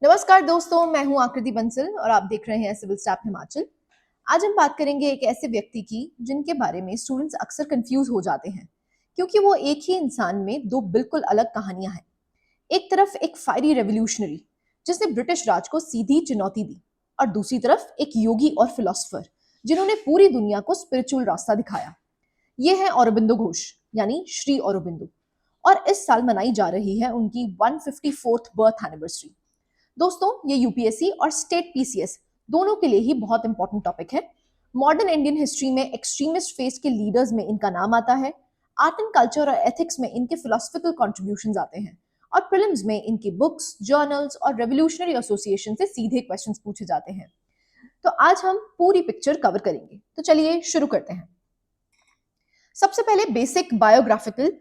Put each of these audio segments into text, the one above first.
नमस्कार दोस्तों, मैं हूं आकृति बंसल और आप देख रहे हैं सिविल स्टाफ हिमाचल। आज हम बात करेंगे एक ऐसे व्यक्ति की जिनके बारे में स्टूडेंट्स अक्सर कंफ्यूज हो जाते हैं, क्योंकि वो एक ही इंसान में दो बिल्कुल अलग कहानियां हैं। एक तरफ एक फायरी रेवोल्यूशनरी जिसने ब्रिटिश राज को सीधी चुनौती दी, और दूसरी तरफ एक योगी और फिलोसोफर जिन्होंने पूरी दुनिया को स्पिरिचुअल रास्ता दिखाया। ये है औरोबिंदो घोष, यानी श्री औरोबिंदो। और इस साल मनाई जा रही है उनकी 154th बर्थ एनिवर्सरी। दोस्तों, ये यूपीएससी और स्टेट पीसीएस दोनों के लिए ही बहुत इंपॉर्टेंट टॉपिक है। मॉडर्न इंडियन हिस्ट्री में एक्सट्रीमिस्ट फेज के लीडर्स में इनका नाम आता है। आर्ट एंड कल्चर और एथिक्स में इनके फिलोसफिकल कॉन्ट्रीब्यूशंस आते हैं, और प्रीलिम्स में इनकी बुक्स, जर्नल्स और रेवोल्यूशनरी एसोसिएशन से सीधे क्वेश्चंस पूछे जाते हैं। तो आज हम पूरी पिक्चर कवर करेंगे, तो चलिए शुरू करते हैं। सबसे पहले बेसिक बायोग्राफिकल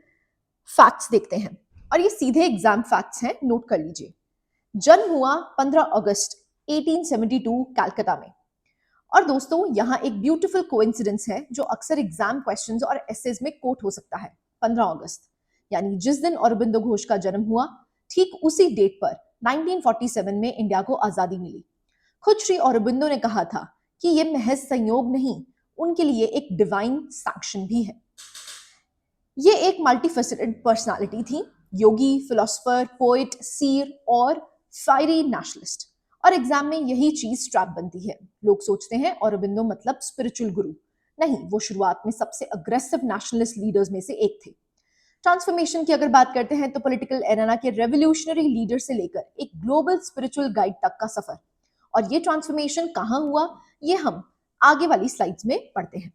फैक्ट्स देखते हैं, और ये सीधे एग्जाम फैक्ट्स हैं, नोट कर लीजिए। जन्म हुआ 15 अगस्त 1872 कलकत्ता में। और दोस्तों, यहाँ एक ब्यूटीफुल कोइंसिडेंस है जो अक्सर एग्जाम क्वेश्चंस और एसेज में कोट हो सकता है। 15 अगस्त यानी जिस दिन औरोबिंदो घोष का जन्म हुआ, ठीक उसी डेट पर 1947 में इंडिया को आजादी मिली। खुद श्री औरोबिंदो ने कहा था कि यह महज संयोग नहीं, उनके लिए एक डिवाइन सैंक्शन भी है। ये एक मल्टीफेसेटेड पर्सनालिटी थी, योगी, फिलोसोफर, पोएट, सीर और फायरी नेशनलिस्ट। और एग्जाम में यही चीज ट्रैप बनती है। लोग सोचते हैं औरोबिंदो मतलब स्पिरिचुअल गुरु। नहीं, वो शुरुआत में सबसे अग्रेसिव नेशनलिस्ट लीडर्स में से एक थे। ट्रांसफॉर्मेशन की अगर बात करते हैं तो पॉलिटिकल एरेना के रेवोल्यूशनरी लीडर से लेकर एक ग्लोबल स्पिरिचुअल गाइड तक का सफर। और ये ट्रांसफॉर्मेशन कहाँ हुआ, ये हम आगे वाली स्लाइड्स में पढ़ते हैं।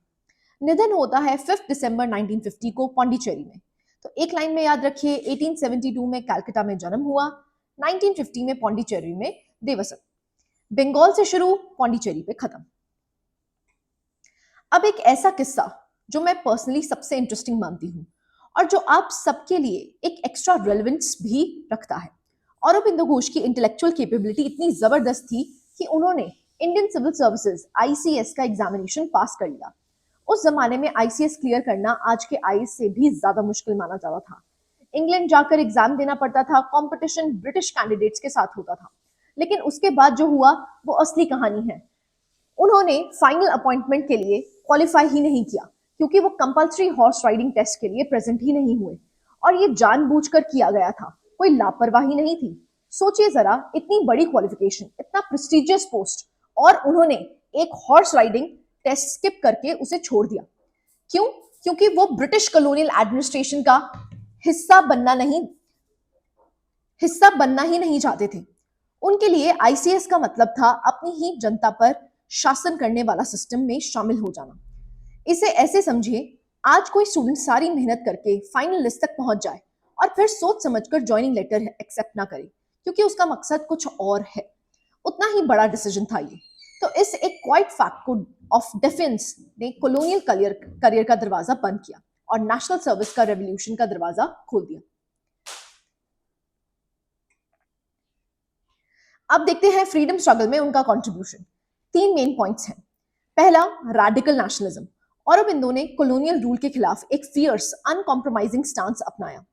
निधन होता है 5 दिसंबर 1950 को पौंडीचेरी में। तो एक लाइन में याद रखिए, 1872 में कलकत्ता में जन्म हुआ, 1950 में पौंडीचेरी में देवसर। बंगाल से शुरू, पौंडीचेरी पे खत्म। अब एक ऐसा किस्सा जो मैं पर्सनली सबसे इंटरेस्टिंग मानती हूँ और जो आप सबके लिए एक एक्स्ट्रा रेलेवेंस भी रखता है। औरोबिंदो घोष की इंटेलेक्चुअल कैपेबिलिटी इतनी जबरदस्त थी कि उन्होंने इंडियन सिविल सर्विसेज आईसीएस का एग्जामिनेशन पास कर लिया। उस जमाने में आईसीएस क्लियर करना आज के आईएएस से भी ज्यादा मुश्किल माना जाता था। इंग्लैंड जाकर एग्जाम देना पड़ता था, कंपटीशन ब्रिटिश कैंडिडेट्स के साथ होता था। लेकिन उसके बाद जो हुआ वो असली कहानी है। उन्होंने फाइनल अपॉइंटमेंट के लिए क्वालिफाई ही नहीं किया, क्योंकि वो कंपल्सरी हॉर्स राइडिंग टेस्ट के लिए प्रेजेंट ही नहीं हुए। और ये जानबूझकर किया गया था, कोई लापरवाही नहीं थी। सोचिए जरा, इतनी बड़ी क्वालिफिकेशन, इतना प्रेस्टिजियस पोस्ट, और उन्होंने एक हॉर्स राइडिंग टेस्ट स्किप करके उसे छोड़ दिया। क्यों? क्योंकि वो ब्रिटिश कॉलोनियल एडमिनिस्ट्रेशन का हिस्सा बनना ही नहीं चाहते थे। उनके लिए आईसीएस का मतलब था अपनी ही जनता पर शासन करने वाला सिस्टम में शामिल हो जाना। इसे ऐसे समझिए, आज कोई स्टूडेंट सारी मेहनत करके फाइनल लिस्ट तक पहुंच जाए और फिर सोच समझकर ज्वाइनिंग लेटर एक्सेप्ट ना करे, क्योंकि उसका मकसद कुछ और है। उतना ही बड़ा डिसीजन था ये। तो इस एक क्वाइट फैक्ट को ऑफ डिफेंस ने कॉलोनियल करियर का दरवाजा बंद किया और नेशनल सर्विस का रेवोल्यूशन का दरवाजा खोल दिया। अब देखते हैं फ्रीडम स्ट्रगल में उनका कंट्रीब्यूशन। 3 मेन पॉइंट्स हैं। पहला, रैडिकल नेशनलिज्म। औरोबिंदो ने कॉलोनियल रूल के खिलाफ एक फियर्स अनकॉम्प्रोमाइजिंग स्टांस अपनाया।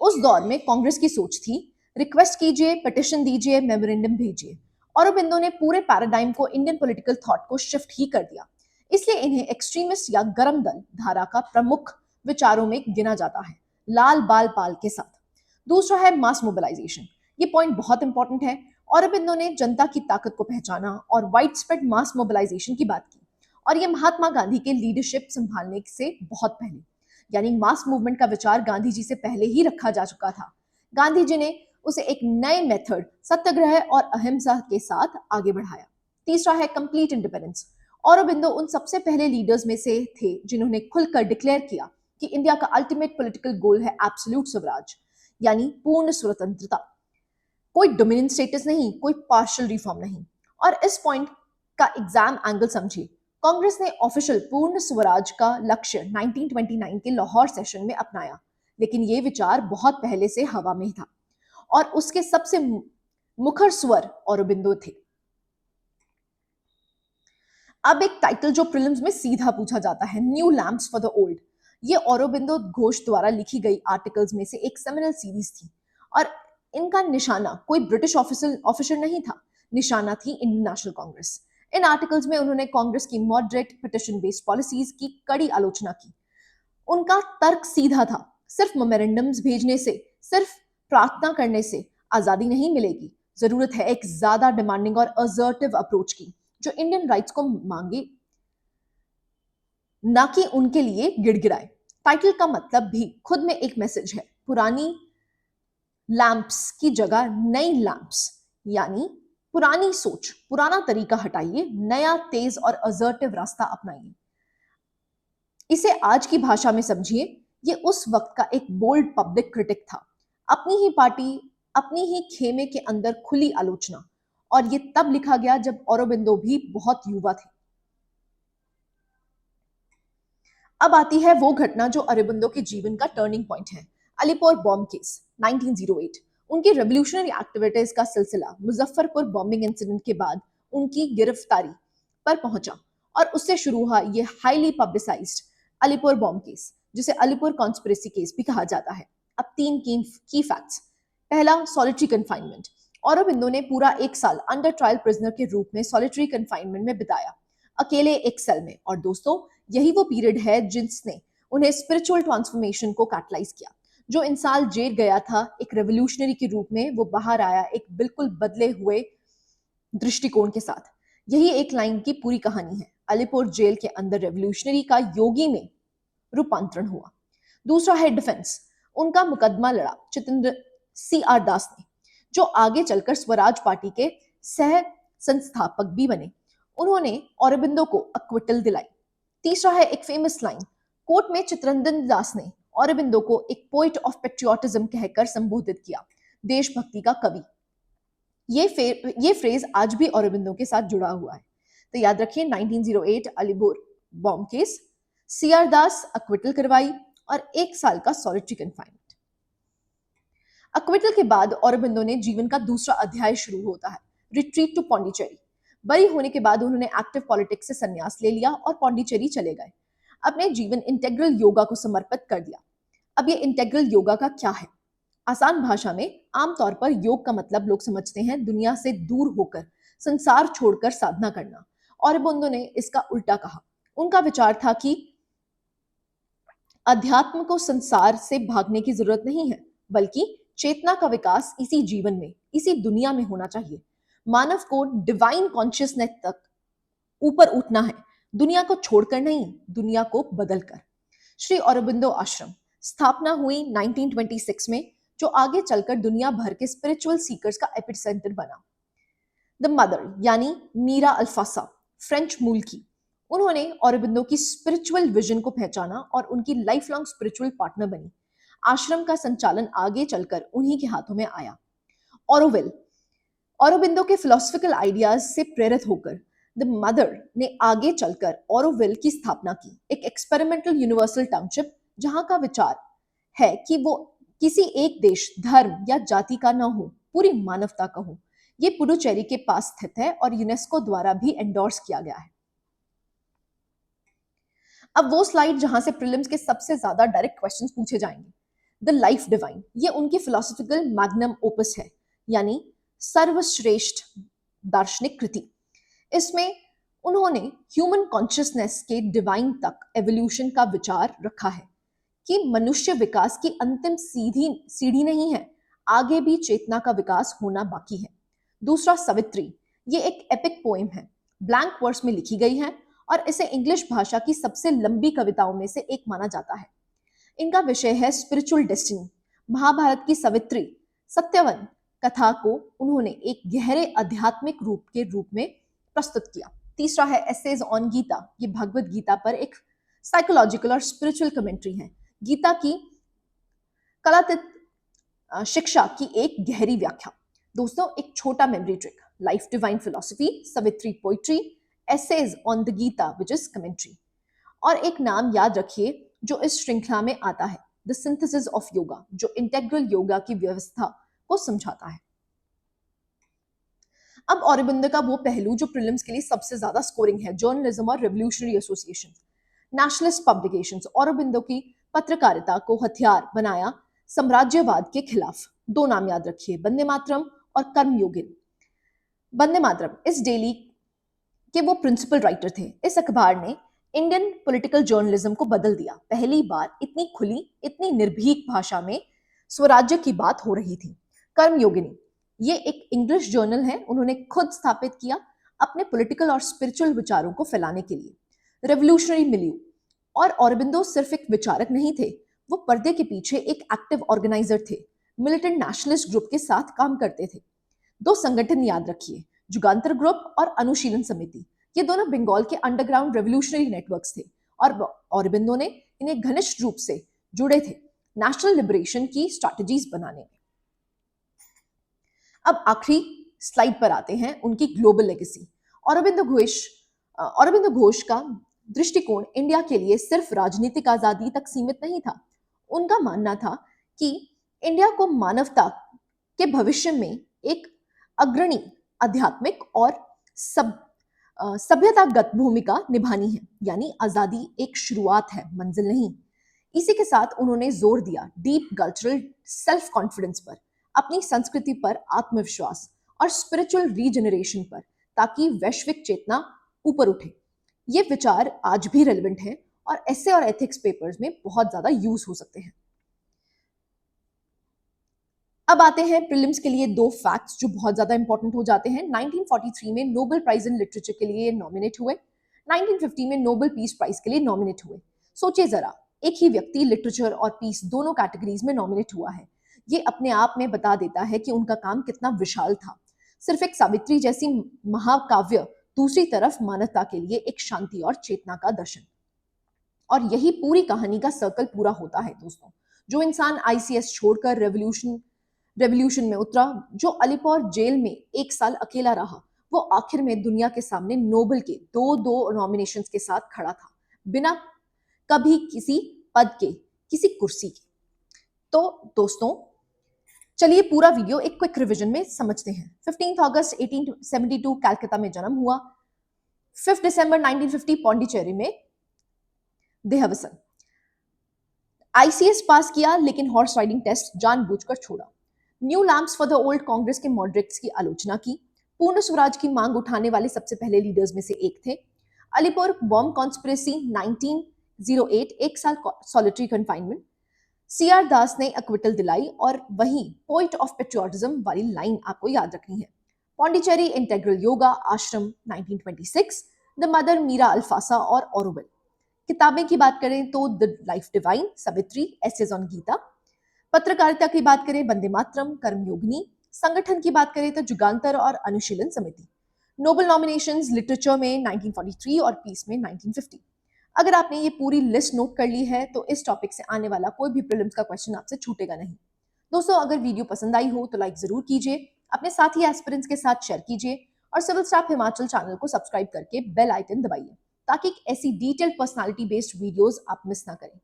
उस दौर में कांग्रेस की सोच थी, रिक्वेस्ट कीजिए, पिटिशन दीजिए, मेमोरेंडम भेजिए। औरोबिंदो ने पूरे पैराडाइम को, इंडियन पॉलिटिकल थॉट को शिफ्ट ही कर दिया। इसलिए इन्हें एक्सट्रीमिस्ट या गरम दल धारा का प्रमुख विचारों में गिना जाता है, लाल बाल पाल के साथ। दूसरा है मास मोबिलाइजेशन। ये पॉइंट बहुत इंपॉर्टेंट है। औरोबिंदो ने जनता की ताकत को पहचाना और वाइड स्प्रेड मास मोबिलाइजेशन की बात की। और ये महात्मा गांधी के लीडरशिप संभालने से बहुत पहले, यानी मास मूवमेंट का विचार गांधी जी से पहले ही रखा जा चुका था। गांधी जी ने उसे एक नए मेथड, सत्याग्रह और अहिंसा के साथ आगे बढ़ाया। तीसरा है कंप्लीट इंडिपेंडेंस। औरोबिंदो उन सबसे पहले लीडर्स में से थे जिन्होंने खुलकर डिक्लेयर किया कि इंडिया का अल्टीमेट पॉलिटिकल गोल है एब्सोल्यूट स्वराज, यानी पूर्ण स्वतंत्रता। कोई डोमिनियन स्टेटस नहीं, कोई पार्शियल रिफॉर्म नहीं। और इस पॉइंट का एग्जाम एंगल समझिए। कांग्रेस ने ऑफिशियल पूर्ण स्वराज का लक्ष्य 1929 के लाहौर सेशन में अपनाया, लेकिन यह विचार बहुत पहले से हवा में ही था और उसके सबसे मुखर स्वर औरोबिंदो थे। अब एक टाइटल जो प्रीलिम्स में सीधा पूछा जाता है, new lamps for the old. ये औरोबिंदो घोष द्वारा लिखी गई आर्टिकल्स में से एक सेमिनल सीरीज थी। और इनका निशाना कोई ब्रिटिश ऑफिसर नहीं था, निशाना थी इंडियन नेशनल कांग्रेस। इन आर्टिकल्स में उन्होंने कांग्रेस की मॉडरेट पिटिशन बेस्ड पॉलिसीज की कड़ी आलोचना की। उनका तर्क सीधा था, सिर्फ मेमोरेंडम्स भेजने से, सिर्फ प्रार्थना करने से आजादी नहीं मिलेगी। जरूरत है एक ज्यादा डिमांडिंग और असर्टिव अप्रोच की, जो इंडियन राइट्स को मांगे, ना कि उनके लिए गिड़गिड़ाए। टाइटल का मतलब भी खुद में एक मैसेज है। पुरानी लैंप्स की जगह नई लैंप्स, यानी पुरानी सोच, पुराना तरीका हटाइए, नया तेज और असर्टिव रास्ता अपनाइए। इसे आज की भाषा में समझिए, ये उस वक्त का एक बोल्ड पब्लिक क्रिटिक था, अपनी ही पार्टी, अपनी ही खेमे के अंदर खुली आलोचना। और ये तब लिखा गया जब औरोबिंदो भी बहुत युवा थे। अब आती है वो घटना जो अरबिंदो के जीवन का टर्निंग पॉइंट है, अलीपुर बॉम्ब केस 1908। उनकी रेवोल्यूशनरी एक्टिविटीज का सिलसिला मुजफ्फरपुर बॉम्बिंग इंसिडेंट के बाद उनकी गिरफ्तारी पर पहुंचा, और उससे शुरू हुआ ये highly publicised Alipur bomb case, जिसे अलीपुर कॉन्स्पिरेसी केस भी कहा जाता है। अब तीन की फैक्ट्स। पहला, सॉलिटरी कन्फाइनमेंट। औरबिंदो ने पूरा एक साल अंडर ट्रायल प्रिजनर के रूप में सॉलिटरी कन्फाइनमेंट में बिताया, अकेले एक सेल में। और दोस्तों, यही वो पीरियड है जिसने उन्हें स्पिरिचुअल ट्रांसफॉर्मेशन को कैटलाइज किया। जो इंसान जेल गया था एक रेवोल्यूशनरी के रूप में, वो बाहर आया एक बिल्कुल बदले हुए दृष्टिकोण के साथ। यही एक लाइन की पूरी कहानी है। अलीपुर जेल के अंदर रेवोल्यूशनरी का योगी में रूपांतरण हुआ। दूसरा है डिफेंस। उनका मुकदमा लड़ा चितेंद्र CR दास ने, जो आगे चलकर स्वराज पार्टी के सह संस्थापक भी बने। उन्होंने औरबिंदो को अक्विटल दिलाई। तीसरा है एक फेमस लाइन। कोर्ट में चित्रंजन दास ने औरबिंदो को एक पोइट ऑफ पेट्रियोटिज्म कहकर संबोधित किया, देशभक्ति का कवि। ये फ्रेज आज भी औरबिंदो के साथ जुड़ा हुआ है। तो याद रखिए, 1908 अलीपुर बॉम्ब केस, CR दास अक्विटल करवाई, और एक साल का सॉलिटरी कन्फाइनमेंट। अक्विटल के बाद औरबिंदो ने जीवन का दूसरा अध्याय शुरू होता है, रिट्रीट टू पौंडीचेरी। बरी होने के बाद उन्होंने एक्टिव पॉलिटिक्स से संन्यास ले लिया और पौंडीचेरी चले गए। अपने जीवन इंटेग्रल योगा को समर्पित कर दिया। अब ये इंटेग्रल योगा का क्या है? आसान भाषा में, आमतौर पर योग का मतलब लोग समझते हैं दुनिया से दूर होकर, संसार छोड़कर साधना करना। औरबिंदो ने इसका उल्टा कहा। उनका विचार था कि अध्यात्म को संसार से भागने की जरूरत नहीं है, बल्कि चेतना का विकास इसी जीवन में, इसी दुनिया में होना चाहिए। मानव को डिवाइन कॉन्शियसनेस तक ऊपर उठना है, दुनिया को छोड़कर नहीं, दुनिया को बदलकर। श्री औरबिंदो आश्रम स्थापना हुई 1926 में, जो आगे चलकर दुनिया भर के स्पिरिचुअल सीकर्स का एपिसेंटर बना। द मदर यानी मीरा अल्फासा, फ्रेंच मूल की, उन्होंने औरबिंदो की स्पिरिचुअल विजन को पहचाना और उनकी लाइफ लॉन्ग स्पिरिचुअल पार्टनर बनी। आश्रम का संचालन आगे चलकर उन्हीं के हाथों में आया। ऑरोविल, औरबिंदो के फिलोसफिकल आइडियाज से प्रेरित होकर द मदर ने आगे चलकर ऑरोविल की स्थापना की, एक एक्सपेरिमेंटल यूनिवर्सल टाउनशिप, जहां का विचार है कि वो किसी एक देश, धर्म या जाति का ना हो, पूरी मानवता का हो। ये पुडुचेरी के पास स्थित है और यूनेस्को द्वारा भी एंडोर्स किया गया है। अब वो स्लाइड जहां से प्रीलिम्स के सबसे ज्यादा डायरेक्ट क्वेश्चंस पूछे जाएंगे। द लाइफ डिवाइन, ये उनकी फिलोसफिकल मैग्नम ओपस है, यानी सर्वश्रेष्ठ दार्शनिक कृति। इसमें उन्होंने ह्यूमन कॉन्शियसनेस के डिवाइन तक एवोल्यूशन का विचार रखा है कि मनुष्य विकास की अंतिम सीढ़ी नहीं है, आगे भी चेतना का विकास होना बाकी है। दूसरा, सवित्री, ये एक एपिक पोएम है, ब्लैंक वर्स में लिखी गई है और इसे इंग्लिश भाषा की सबसे लंबी कविताओं में से एक माना जाता है। इनका विषय है स्पिरिचुअल डेस्टिनी। महाभारत की सवित्री सत्यवन कथा को उन्होंने एक गहरे आध्यात्मिक रूप में प्रस्तुत किया। तीसरा है एसेज ऑन गीता, ये भगवत गीता पर एक साइकोलॉजिकल और स्पिरिचुअल कमेंट्री है। गीता की कलातीत शिक्षा की एक गहरी व्याख्या। दोस्तों, एक छोटा memory trick, life divine philosophy, Savitri poetry, essays on the Gita which is commentary. और एक नाम याद रखिए जो इस श्रृंखला में आता है, द सिंथेसिस ऑफ योगा, जो इंटेग्रल योगा की व्यवस्था को समझाता है। अब औरबिंदो का वो पहलू जो प्रीलिम्स के लिए सबसे ज्यादा स्कोरिंग है, जर्नलिज्म और revolutionary association, nationalist publications. Aurobindo की पत्रकारिता को हथियार बनाया साम्राज्यवाद के खिलाफ। दो नाम याद रखिए, वंदे मातरम और कर्मयोगिनी। वंदे मातरम इस डेली के वो प्रिंसिपल राइटर थे। इस अखबार ने इंडियन पॉलिटिकल जर्नलिज्म को बदल दिया। पहली बार इतनी खुली, इतनी निर्भीक भाषा में स्वराज्य की बात हो रही थी। कर्मयोगिनी ये एक इंग्लिश जर्नल है, उन्होंने खुद स्थापित किया अपने पॉलिटिकल और स्पिरिचुअल विचारों को फैलाने के लिए। रेवोल्यूशनरी मिलियू और औरबिंदो सिर्फ एक विचारक नहीं थे, वो पर्दे के पीछे एक एक्टिव ऑर्गेनाइजर थे, मिलिटेंट नेशनलिस्ट ग्रुप के साथ काम करते थे। दो संगठन याद रखिए, जुगांतर ग्रुप और अनुशीलन समिति। ये दोनों बंगाल के अंडरग्राउंड रेवोल्यूशनरी नेटवर्क्स थे और औरबिंदो ने इन्हें घनिष्ठ रूप से जुड़े थे नेशनल लिबरेशन की स्ट्रैटेजीज बनाने में। अब आखिरी स्लाइड पर आते हैं, उनकी ग्लोबल लेगेसी। अरविंद घोष का दृष्टिकोण इंडिया के लिए सिर्फ राजनीतिक आजादी तक सीमित नहीं था। उनका मानना था कि इंडिया को मानवता के भविष्य में एक अग्रणी आध्यात्मिक और सभ्यतागत भूमिका निभानी है, यानी आजादी एक शुरुआत है, मंजिल नहीं। इसी के साथ उन्होंने जोर दिया डीप कल्चरल सेल्फ कॉन्फिडेंस पर, अपनी संस्कृति पर आत्मविश्वास और स्पिरिचुअल रीजनरेशन पर, ताकि वैश्विक चेतना ऊपर उठे। ये विचार आज भी रेलेवेंट हैं और एसे और एथिक्स पेपर्स में बहुत ज्यादा यूज हो सकते हैं। अब आते हैं प्रीलिम्स के लिए दो फैक्ट्स जो बहुत ज्यादा इंपॉर्टेंट हो जाते हैं। 1943 में नोबेल प्राइज इन लिटरेचर के लिए नॉमिनेट हुए, 1950 में नोबेल पीस प्राइज के लिए नॉमिनेट हुए। सोचिए जरा, एक ही व्यक्ति लिटरेचर और पीस दोनों कैटेगरीज में नॉमिनेट हुआ है। ये अपने आप में बता देता है कि उनका काम कितना विशाल था। सिर्फ एक सावित्री जैसी महाकाव्य, दूसरी तरफ मानवता के लिए एक शांति और चेतना का दर्शन। और यही पूरी कहानी का सर्कल पूरा होता है दोस्तों। जो इंसान आईसीएस छोड़कर रेवोल्यूशन में उतरा, जो अलीपुर जेल में 1 साल अकेला रहा, वो आखिर में दुनिया के सामने नोबेल के दो नॉमिनेशंस के साथ खड़ा था, बिना कभी किसी पद के, किसी कुर्सी के। तो दोस्तों चलिए पूरा वीडियो एक क्विक रिवीजन में समझते हैं। 15 अगस्त 1872 कलकत्ता में जन्म हुआ, 5 दिसंबर 1950 पौंडीचेरी में देहावसन। आईसीएस पास किया लेकिन हॉर्स राइडिंग टेस्ट जानबूझकर छोड़ा। New lamps for the old Congress के मॉडरेट्स की आलोचना की। पूर्ण स्वराज की मांग उठाने वाले सबसे पहले लीडर्स में से एक थे। अलीपुर बॉम्ब कॉन्स्पिरेसी 1908, 1 साल सॉलिटरी कन्फाइनमेंट। सीआर दास ने अक्विटल दिलाई और वहीं पोइट ऑफ पेट्रियोटिज्म वाली लाइन आपको याद रखनी है। पौंडीचेरी इंटेग्रल योगा आश्रम 1926, द मदर मीरा अल्फासा और ओरोविल। किताबें की बात करें तो the life divine, Savitri, essays on Gita. पत्रकारिता की बात करें वंदे मातरम, कर्मयोगिनी। संगठन की बात करें तो जुगांतर और अनुशीलन समिति। नोबेल नॉमिनेशंस लिटरेचर में 1943 और पीस में 1950। अगर आपने ये पूरी लिस्ट नोट कर ली है तो इस टॉपिक से आने वाला कोई भी प्रीलिम्स का क्वेश्चन आपसे छूटेगा नहीं। दोस्तों अगर वीडियो पसंद आई हो तो लाइक जरूर कीजिए, अपने साथी एस्पिरेंट्स के साथ शेयर कीजिए और सिविल स्टाफ हिमाचल चैनल को सब्सक्राइब करके बेल आइकन दबाइए ताकि ऐसी डिटेल्ड पर्सनालिटी बेस्ड वीडियोस आप मिस ना करें।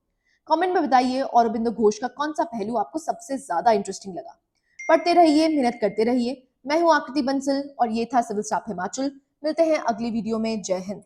कमेंट में बताइए अरविंद घोष का कौन सा पहलू आपको सबसे ज्यादा इंटरेस्टिंग लगा। पढ़ते रहिए, मेहनत करते रहिए। मैं हूं आकृति बंसल और ये था सिविल स्टाफ हिमाचल। मिलते हैं अगली वीडियो में। जय हिंद।